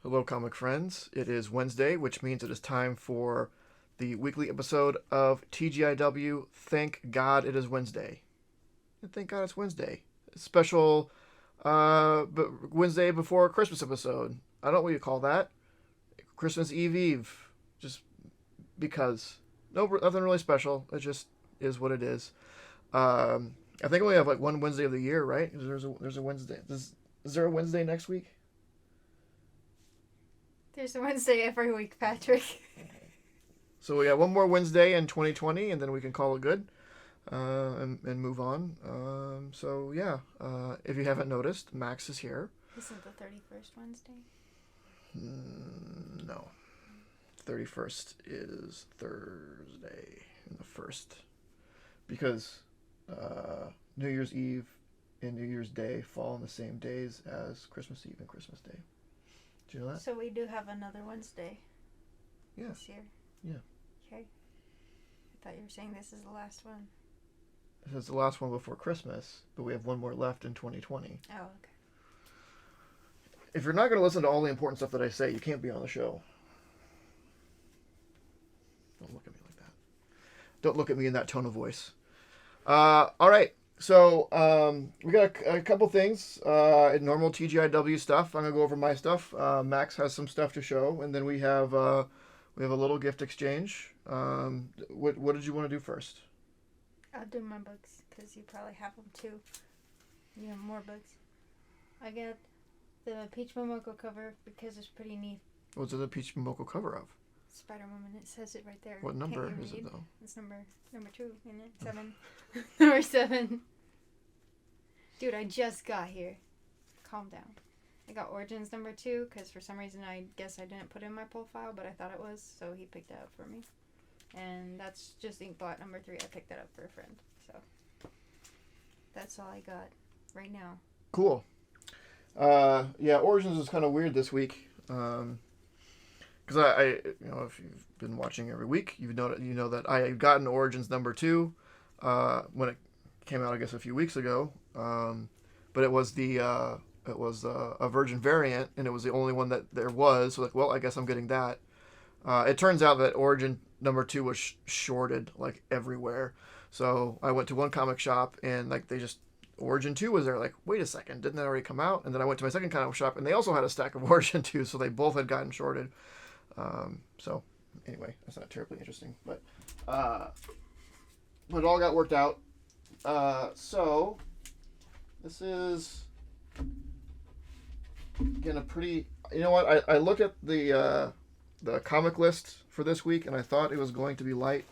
Hello, comic friends. It is Wednesday, which means it is time for the weekly episode of TGIW. Thank God it is Wednesday. And thank God it's Wednesday. Special Wednesday before Christmas episode. I don't know what you call that. Christmas Eve. Just because. No, nothing really special. It just is what it is. I think we only have like one Wednesday of the year, right? There's a Wednesday. Is there a Wednesday next week? There's a Wednesday every week, Patrick. So we got one more Wednesday in 2020, and then we can call it good and move on. If you haven't noticed, Max is here. Isn't the 31st Wednesday? No. 31st is Thursday, and the 1st. Because New Year's Eve and New Year's Day fall on the same days as Christmas Eve and Christmas Day. Do you know that? So we do have another Wednesday Yes. this year. Yeah. Okay. I thought you were saying this is the last one. This is the last one before Christmas, but we have one more left in 2020. Oh, okay. If you're not going to listen to all the important stuff that I say, you can't be on the show. Don't look at me like that. Don't look at me in that tone of voice. All right. So we got a couple things. Normal TGIW stuff. I'm gonna go over my stuff. Max has some stuff to show, and then we have a little gift exchange. What did you want to do first? I'll do my books because you probably have them too. You have more books. I got the Peach Momoko cover because it's pretty neat. What's the Peach Momoko cover of? Spider-Woman. It says it right there. What number Can't you is it read? though? It's number 2, isn't it? 7. Number 7. Dude, I just got here. Calm down. I got Origins number 2 because for some reason I guess I didn't put it in my profile, but I thought it was, so he picked it up for me. And that's just Inkblot number 3. I picked that up for a friend. So that's all I got right now. Cool. Origins is kind of weird this week. Because if you've been watching every week, you know that I had gotten Origins number 2 when it came out, I guess, a few weeks ago. But it was a Virgin variant, and it was the only one that there was. So I guess I'm getting that. It turns out that Origin number 2 was shorted like everywhere. So I went to one comic shop, and Origin 2 was there. Like, wait a second, didn't that already come out? And then I went to my second comic shop, and they also had a stack of Origin 2, so they both had gotten shorted. So anyway, that's not terribly interesting, but it all got worked out. So this is again a pretty. You know what? I looked at the comic list for this week, and I thought it was going to be light.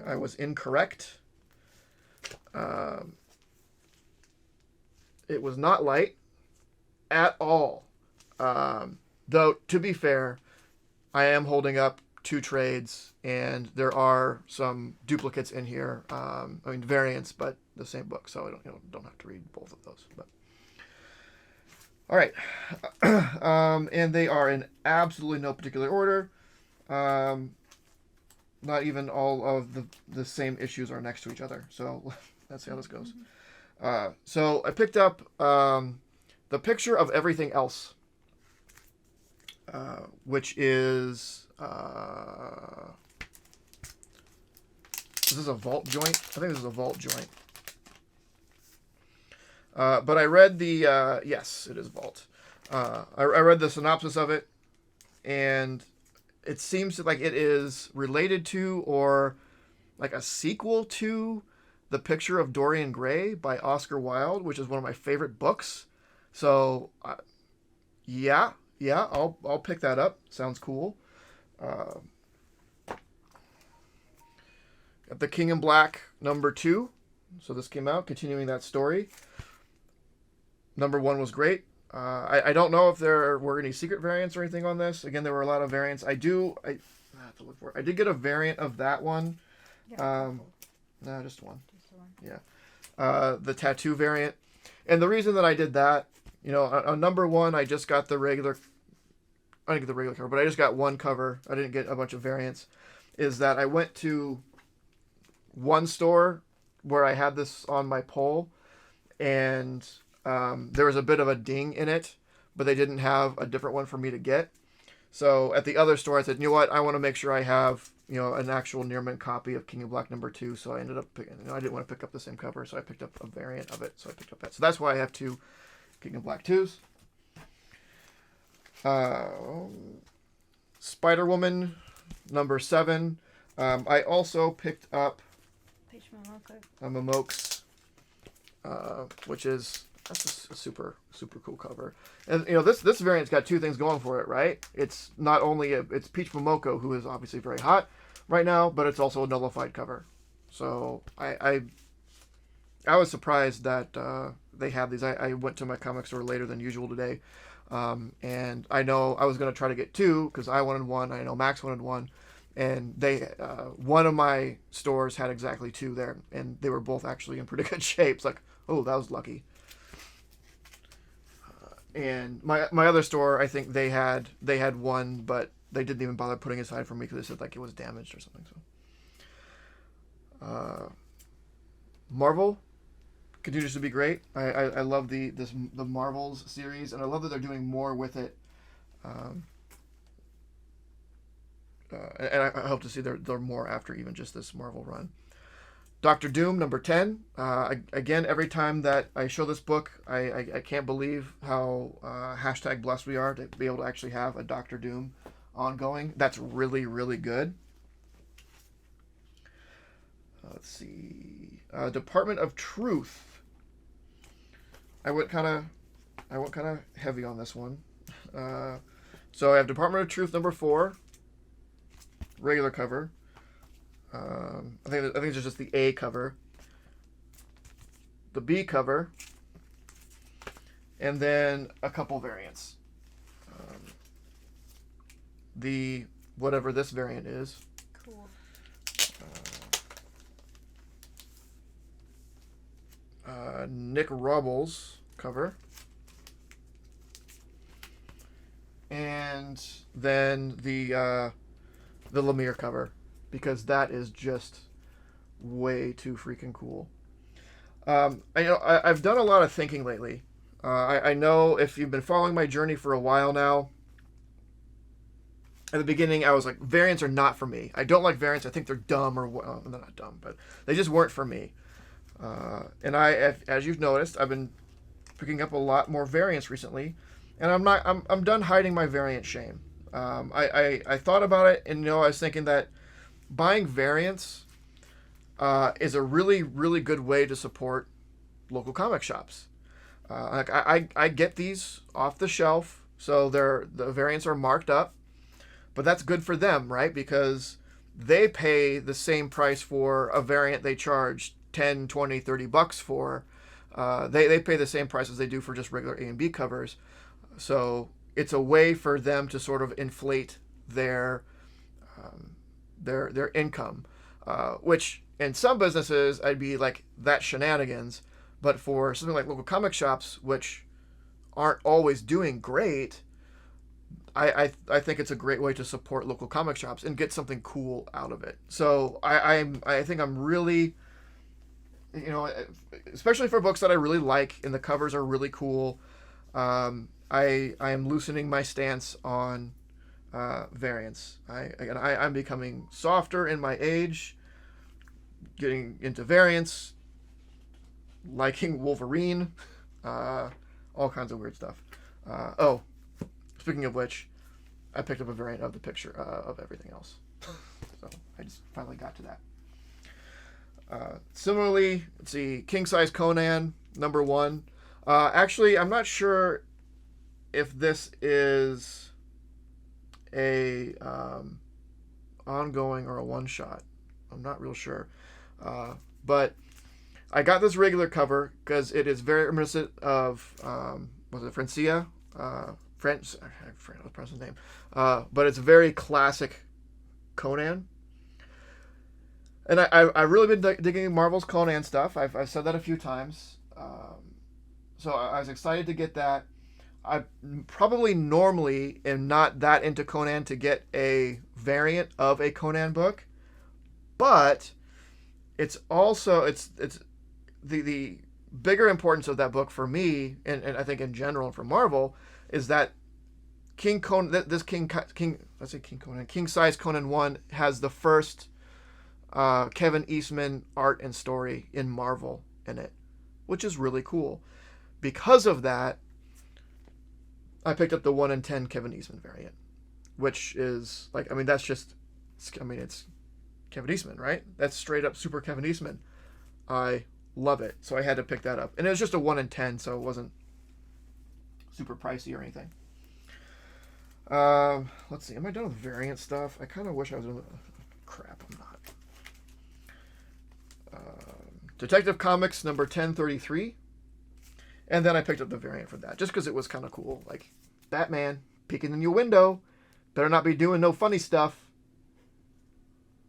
I was incorrect. It was not light at all. Though, to be fair, I am holding up 2 trades, and there are some duplicates in here. Variants, but the same book, so I don't have to read both of those. But all right, and they are in absolutely no particular order. Not even all of the same issues are next to each other. So let's see how this goes. So I picked up the Picture of Everything Else. Which is is this a vault joint? I think this is a vault joint. But I read the yes, it is vault. I read the synopsis of it, and it seems like it is related to or like a sequel to The Picture of Dorian Gray by Oscar Wilde, which is one of my favorite books. So yeah, I'll pick that up. Sounds cool. Got The King in Black number 2. So this came out, continuing that story. Number 1 was great. I don't know if there were any secret variants or anything on this. Again, there were a lot of variants. I have to look for it. I did get a variant of that one. No, just one. Just one. Yeah. The tattoo variant. And the reason that I did that, on number 1, I just got the regular. I didn't get the regular cover, but I just got one cover. I didn't get a bunch of variants. Is that I went to one store where I had this on my pole, and there was a bit of a ding in it, but they didn't have a different one for me to get. So at the other store, I said, you know what, I want to make sure I have, an actual near mint copy of King of Black #2. So I ended up picking, I didn't want to pick up the same cover, so I picked up a variant of it. So I picked up that. So that's why I have 2 King of Black 2s. Spider-Woman #7. I also picked up a Momokes, which is that's a super cool cover. And this variant's got 2 things going for it, right? It's not only it's Peach Momoko, who is obviously very hot right now, but it's also a nullified cover. So I was surprised that they had these. I went to my comic store later than usual today, and I know I was going to try to get 2 because I wanted 1. I know Max wanted 1, and they one of my stores had exactly 2 there, and they were both actually in pretty good shape. It's like, oh, that was lucky. And my other store, I think they had 1, but they didn't even bother putting it aside for me because they said like it was damaged or something. So, Marvel continues to be great. I love the Marvels series, and I love that they're doing more with it. And I hope to see they're more after even just this Marvel run. Doctor Doom #10. Again, every time that I show this book, I can't believe how #blessed we are to be able to actually have a Doctor Doom ongoing. That's really, really good. Let's see. Department of Truth. I went kind of heavy on this one. So I have Department of Truth #4, regular cover. I think it's just the A cover, the B cover, and then a couple variants. The whatever this variant is. Cool. Nick Robles cover. And then the Lemire cover, because that is just way too freaking cool. I've done a lot of thinking lately. I know if you've been following my journey for a while now, at the beginning I was like, variants are not for me. I don't like variants. I think they're dumb, or well, they're not dumb, but they just weren't for me. And as you've noticed, I've been picking up a lot more variants recently, and I'm done hiding my variant shame. I thought about it, and I was thinking that buying variants is a really, really good way to support local comic shops. I get these off the shelf, so the variants are marked up, but that's good for them, right? Because they pay the same price for a variant they charge 10, 20, 30 bucks for. They pay the same price as they do for just regular A and B covers. So it's a way for them to sort of inflate their income, which in some businesses I'd be like, that's shenanigans. But for something like local comic shops, which aren't always doing great, I think it's a great way to support local comic shops and get something cool out of it. So I think I'm really, especially for books that I really like and the covers are really cool, I am loosening my stance on variants. I'm becoming softer in my age, getting into variants, liking Wolverine, all kinds of weird stuff. Speaking of which, I picked up a variant of the picture of everything else. So I just finally got to that. Similarly, let's see, King Size Conan #1. Actually, I'm not sure if this is a ongoing or a one-shot. I'm not real sure. But I got this regular cover because it is very reminiscent of, was it Francia? French, I forgot the person's name. But it's very classic Conan. And I've really been digging Marvel's Conan stuff. I've said that a few times. So I was excited to get that. I probably normally am not that into Conan to get a variant of a Conan book, but it's also it's the bigger importance of that book for me, and I think in general for Marvel, is that King Conan, this King Conan, King Size Conan 1 has the first Kevin Eastman art and story in Marvel in it, which is really cool. Because of that, I picked up the 1 in 10 Kevin Eastman variant, which is like, I mean, that's just, I mean, it's Kevin Eastman, right? That's straight up super Kevin Eastman. I love it, so I had to pick that up, and it was just a 1 in 10, so it wasn't super pricey or anything. Let's see. Am I done with variant stuff? I kind of wish I was doing. Crap, I'm not. Detective Comics number 1033, and then I picked up the variant for that just because it was kind of cool. Like Batman peeking in your window, better not be doing no funny stuff.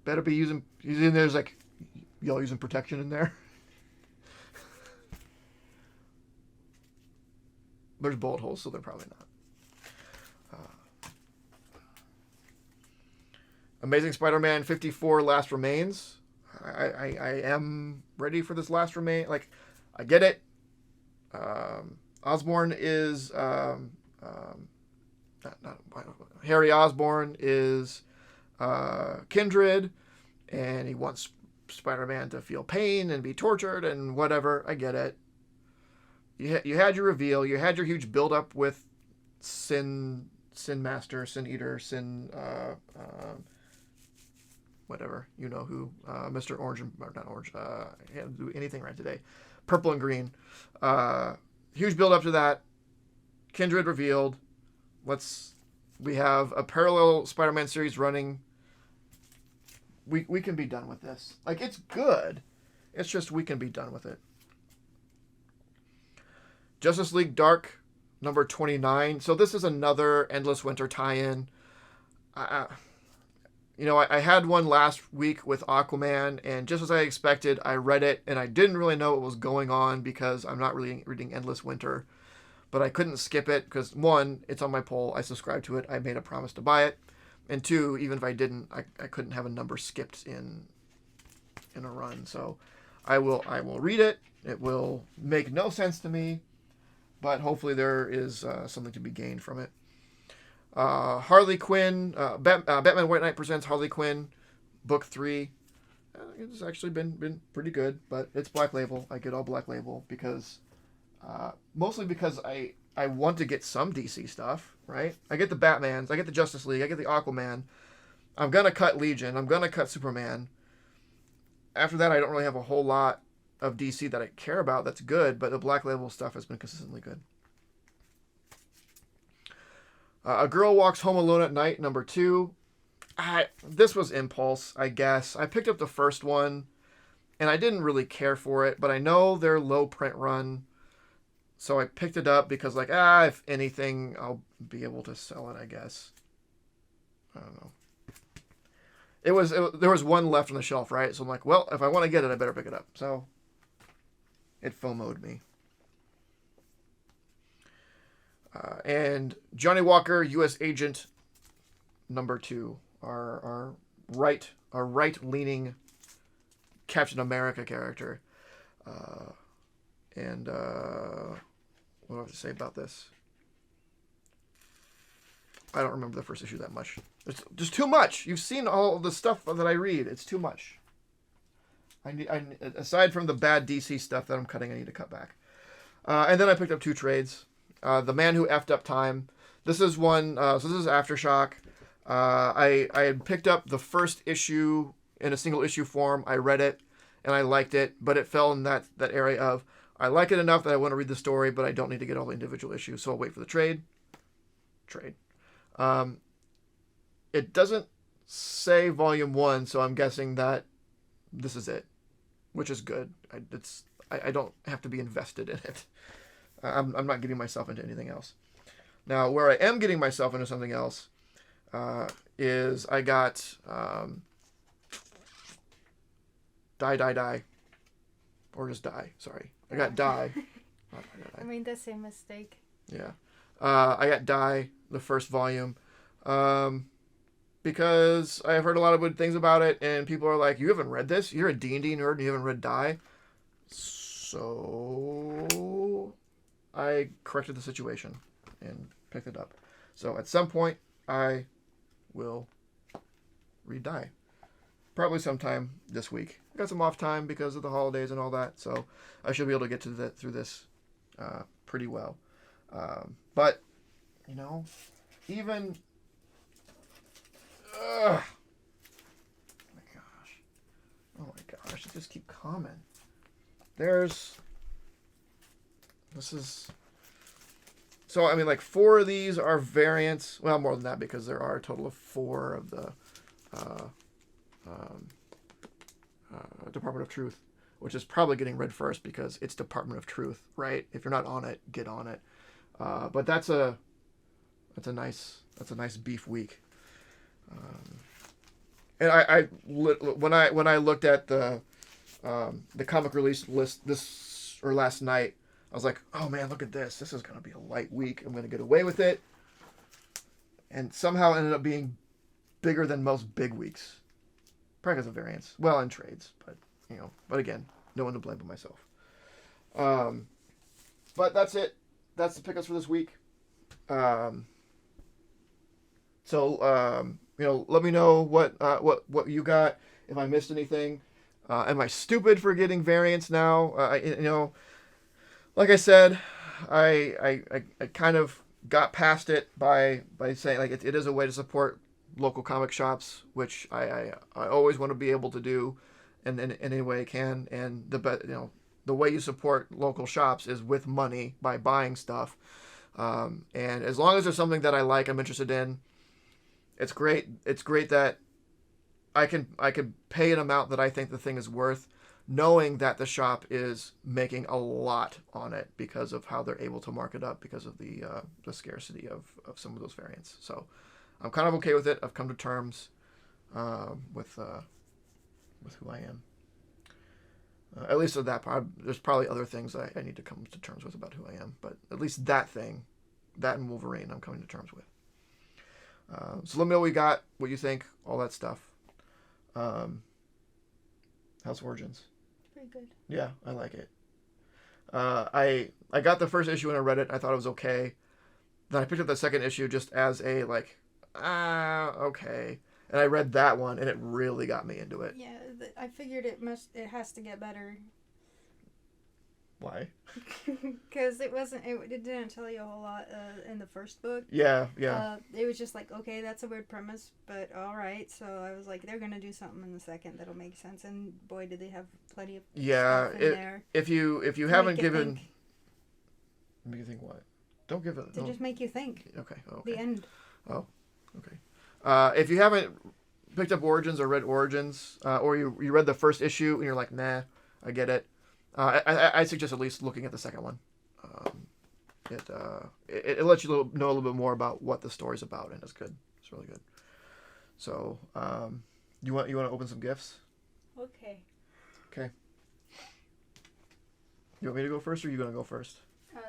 Better be using there's like y'all using protection in there. There's bullet holes, so they're probably not. Amazing Spider-Man 54 Last Remains. I am ready for this Last Remain. Like, I get it. Osborn is Harry Osborn is Kindred, and he wants Spider-Man to feel pain and be tortured and whatever. I get it. You had your reveal. You had your huge build-up with Sin Master, Sin Eater, whatever, you know who, Mr. Orange, or not Orange, I can't do anything right today, Purple and Green, huge build up to that, Kindred revealed, we have a parallel Spider-Man series running, we can be done with this, like, it's good, it's just we can be done with it. Justice League Dark, number 29, so this is another Endless Winter tie-in. You know, I had one last week with Aquaman, and just as I expected, I read it, and I didn't really know what was going on because I'm not really reading Endless Winter. But I couldn't skip it because, one, it's on my poll, I subscribed to it, I made a promise to buy it. And two, even if I didn't, I couldn't have a number skipped in a run. So I will read it. It will make no sense to me, but hopefully there is something to be gained from it. Harley Quinn, Batman White Knight presents Harley Quinn, book 3. It's actually been pretty good, but it's Black Label. I get all Black Label because, mostly because I want to get some DC stuff, right? I get the Batmans, I get the Justice League, I get the Aquaman. I'm gonna cut Legion, I'm gonna cut Superman. After that, I don't really have a whole lot of DC that I care about that's good, but the Black Label stuff has been consistently good. A Girl Walks Home Alone at Night, number 2. This was impulse, I guess. I picked up the first one, and I didn't really care for it, but I know they're low print run, so I picked it up because, like, if anything, I'll be able to sell it, I guess. I don't know. There was one left on the shelf, right? So I'm like, well, if I want to get it, I better pick it up. So it FOMO'd me. And Johnny Walker, U.S. Agent, number 2, our right-leaning Captain America character. What do I have to say about this? I don't remember the first issue that much. It's just too much. You've seen all the stuff that I read. It's too much. I aside from the bad DC stuff that I'm cutting, I need to cut back. And then I picked up 2 trades. The Man Who Effed Up Time. This is one, so this is Aftershock. I had picked up the first issue in a single issue form. I read it, and I liked it, but it fell in that area of, I like it enough that I want to read the story, but I don't need to get all the individual issues, so I'll wait for the trade. It doesn't say volume 1, so I'm guessing that this is it, which is good. I don't have to be invested in it. I'm not getting myself into anything else. Now, where I am getting myself into something else is I got Die. Or just Die, sorry. I got Die. I made the same mistake. Yeah. I got Die, the first volume, because I've heard a lot of good things about it, and people are like, you haven't read this? You're a D&D nerd and you haven't read Die? So I corrected the situation, and picked it up. So at some point, I will read Die. Probably sometime this week. I got some off time because of the holidays and all that, so I should be able to get through this pretty well. But, you know, even... Ugh. Oh my gosh, they just keep coming. This is... So, I mean, like, 4 of these are variants. Well, more than that, because there are a total of 4 of the Department of Truth, which is probably getting read first because it's Department of Truth, right? If you're not on it, get on it. But that's a nice beef week. And when I looked at the comic release list last night, I was like, oh man, look at this. This is going to be a light week. I'm going to get away with it. And somehow ended up being bigger than most big weeks. Probably because of variants. Well, and trades. But again, no one to blame but myself. But that's it. That's the pickups for this week. Let me know what you got. If I missed anything. Am I stupid for getting variants now? Like I said, I kind of got past it by saying like it is a way to support local comic shops, which I always want to be able to do, in any way I can. And the way you support local shops is with money by buying stuff. And as long as there's something that I like, I'm interested in, it's great. It's great that I can pay an amount that I think the thing is worth, knowing that the shop is making a lot on it because of how they're able to mark it up because of the scarcity of some of those variants. So I'm kind of okay with it. I've come to terms with who I am. At least at that part. There's probably other things I need to come to terms with about who I am, but at least that and Wolverine, I'm coming to terms with. So let me know what you got, what you think, all that stuff. How's Origins? Pretty good. Yeah, I like it. I got the first issue when I read it. I thought it was okay. Then I picked up the second issue just as a okay. And I read that one, and it really got me into it. Yeah, I figured it has to get better. Why? Because it didn't tell you a whole lot in the first book. Yeah. It was just like, okay, that's a weird premise, but all right. So I was like, they're gonna do something in the second that'll make sense, and boy, did they have plenty of stuff in there. If you haven't given, think. make you think what? Don't give it. To just make you think. Okay. The end. Oh, okay. If you haven't picked up Origins or read Origins, or you read the first issue and you're like, nah, I get it. I suggest at least looking at the second one. It lets you know a little bit more about what the story's about, and it's good. It's really good. So, you want to open some gifts? Okay. Okay. You want me to go first, or are you gonna go first?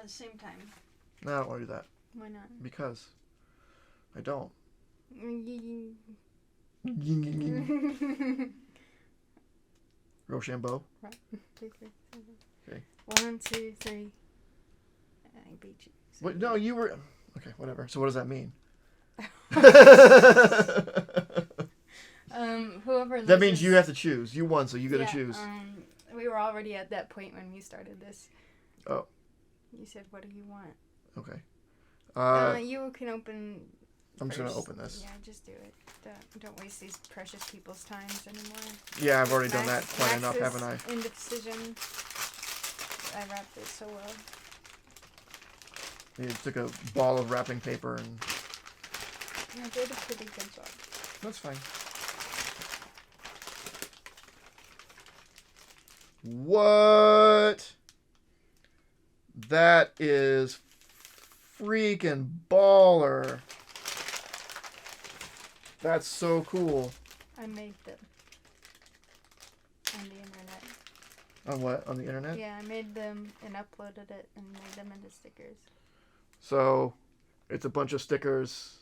Same time. No, I don't want to do that. Why not? Because I don't. Rochambeau. Right. Okay. 1, 2, 3. I beat you. What? No, you were. Okay, whatever. So what does that mean? Whoever. That means you have to choose. You won, so you got to choose. We were already at that point when we started this. Oh. You said, "What do you want?" Okay. You can open. I'm just first. gonna open this. Yeah, just do it. Don't waste these precious people's times anymore. Yeah, I've already done that quite enough, haven't I? Indecision. I wrapped it so well. You took a ball of wrapping paper and. I did a pretty good job. That's fine. What? That is freaking baller. That's so cool. I made them on the internet. On what? On the internet? Yeah, I made them and uploaded it and made them into stickers. So, it's a bunch of stickers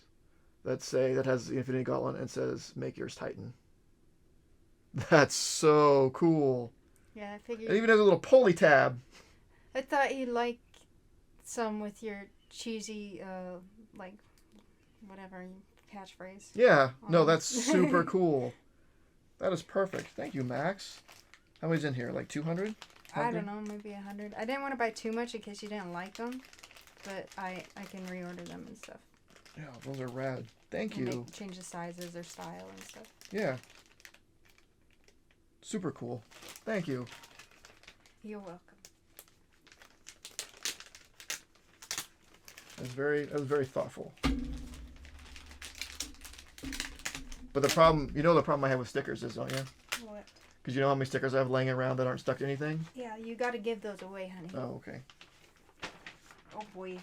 that has the Infinity Gauntlet and says, "Make yours Titan." That's so cool. Yeah, I figured. It even has a little pulley tab. I thought you'd like some with your cheesy, like, whatever catchphrase. Yeah. No, that's super cool. That is perfect. Thank you, Max. How many's in here? Like 200? I don't know, maybe 100. I didn't want to buy too much in case you didn't like them, but I can reorder them and stuff. Yeah, those are rad. Thank you. Change the sizes or style and stuff. Yeah. Super cool. Thank you. You're welcome. That was very thoughtful. But the problem I have with stickers is, don't you? What? Because you know how many stickers I have laying around that aren't stuck to anything? Yeah, you got to give those away, honey. Oh, okay. Oh boy.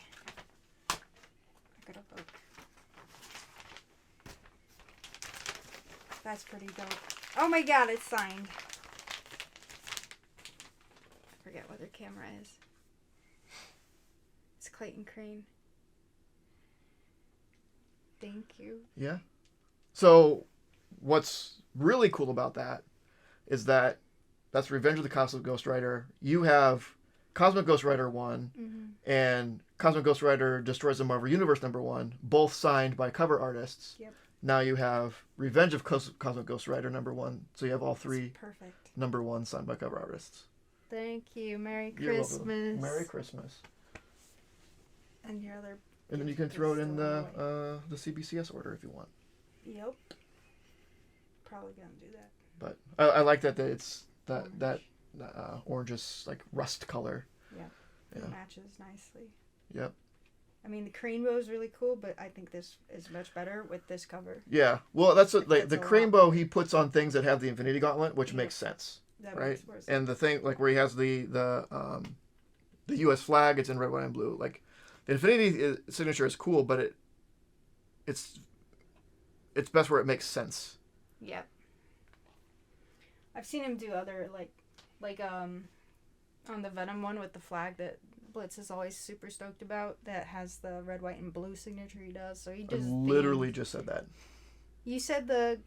I got a book. That's pretty dope. Oh my god, it's signed. I forget what their camera is. It's Clayton Crane. Thank you. Yeah. So, what's really cool about that is that that's Revenge of the Cosmic Ghost Rider. You have Cosmic Ghost Rider 1 and Cosmic Ghost Rider Destroys the Marvel Universe #1, both signed by cover artists. Yep. Now you have Revenge of Cosmic Ghost Rider #1. So you have all three perfect #1 signed by cover artists. Thank you. Merry You're Christmas. welcome. Merry Christmas. And your other. And then you can throw it in the CBCS order if you want. Yep. Probably gonna do that. But I like that it's that orange like rust color. Yeah. Yeah. It matches nicely. Yep. I mean, the Cranebow is really cool, but I think this is much better with this cover. Yeah. Well, that's what, like the Cranebow he puts on things that have the Infinity Gauntlet, which makes sense. That right? makes more sense. And the thing like where he has the U.S. flag, it's in red, white, and blue. Like the Infinity signature is cool, but it's best where it makes sense. Yep. I've seen him do other like on the Venom one with the flag that Blitz is always super stoked about, that has the red, white, and blue signature he does. So he does. I literally just said that. You said the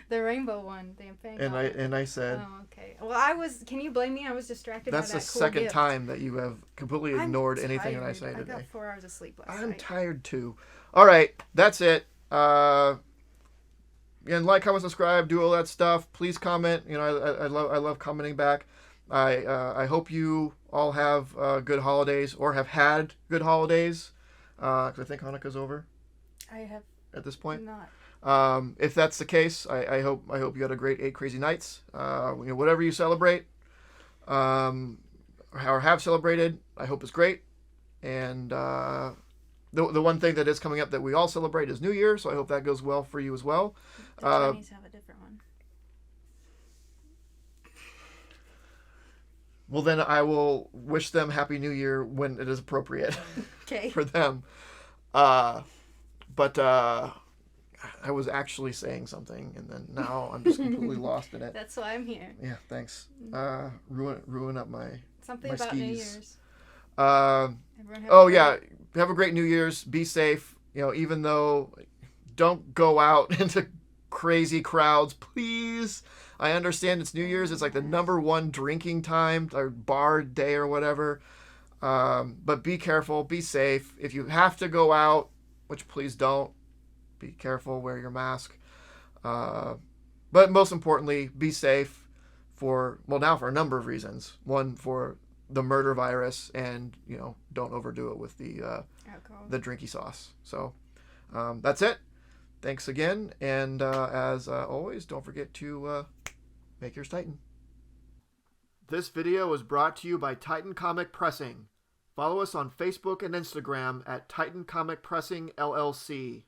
the rainbow one, the Infinity. And I said. Oh, okay. Well, Can you blame me? I was distracted. That's by that the cool second gift. time that you have completely ignored anything that I say today. I got 4 hours of sleep last night. I'm tired too. All right, that's it. Again, like, comment, subscribe, do all that stuff. Please comment. You know, I love commenting back. I hope you all have good holidays or have had good holidays. Because I think Hanukkah's over. I have at this point. Not. If that's the case, I hope you had a great 8 crazy nights. You know, whatever you celebrate, or have celebrated, I hope is great. And the one thing that is coming up that we all celebrate is New Year, so I hope that goes well for you as well. The Chinese have a different one. Well, then I will wish them Happy New Year when it is appropriate for them. But I was actually saying something, and then now I'm just completely lost in it. That's why I'm here. Yeah, thanks. Ruin up my something my about skis. New Year's. Yeah. Have a great New Year's. Be safe. You know, even though don't go out into crazy crowds, please. I understand it's New Year's. It's like the #1 drinking time or bar day or whatever. But be careful. Be safe. If you have to go out, which please don't, be careful. Wear your mask. But most importantly, be safe for a number of reasons. One, for the murder virus, and you know, don't overdo it with the drinky sauce. So that's it. Thanks again, and as always, don't forget to make yours Titan. This video was brought to you by Titan Comic Pressing. Follow us on Facebook and Instagram at Titan Comic Pressing LLC.